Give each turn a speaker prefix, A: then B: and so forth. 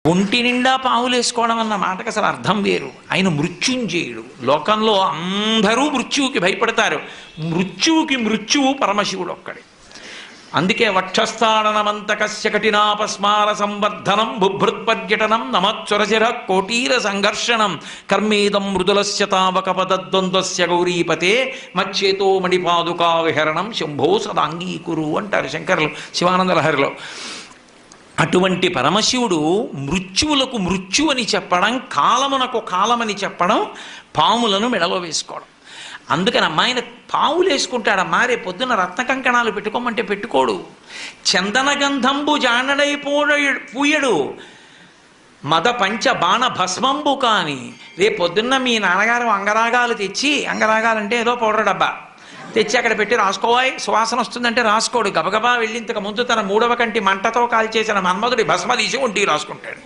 A: ఒంటి నిండా పావులేసుకోవడం అన్న మాటకు అసలు అర్థం వేరు. ఆయన మృత్యుంజయుడు. లోకంలో అందరూ మృత్యువుకి భయపడతారు. మృత్యువుకి మృత్యువు పరమశివుడు ఒక్కడే. అందుకే వక్షస్థాడనమంతకస్య కఠినాపస్మార సంవర్ధనం బుభృత్పర్యటనం నమచ్చురచిర కోటీర సంఘర్షణం కర్మేదం మృదులస్య తావకపదద్వంద్వస్య గౌరీపతే మచ్చేతో మణిపాదుకా విహరణం శంభో సదాంగీకురు అంటారు శంకరులు శివానంద లహరిలో. అటువంటి పరమశివుడు మృత్యువులకు మృత్యు అని చెప్పడం, కాలమునకు కాలమని చెప్పడం, పాములను మెడలో వేసుకోవడం. అందుకని అమ్మాయిన పావులు వేసుకుంటాడమ్మా. రేపు పొద్దున రత్న కంకణాలు పెట్టుకోమంటే పెట్టుకోడు. చందనగంధంబు జానడై పూయడు మద పంచ బాణ భస్మంబు కాని. రేపు పొద్దున్న మీ నాన్నగారు అంగరాగాలు తెచ్చి, అంగరాగాలంటే ఏదో పౌడర్ డబ్బా తెచ్చి అక్కడ పెట్టి రాసుకోవాయి సువాసన వస్తుందంటే రాసుకోడు. గబగబా వెళ్ళి ఇంతకు ముందు తన 3వ కంటి మంటతో కాల్చేసిన మన్మధుడి భస్మ తీసి ఒంటికి రాసుకుంటాడు.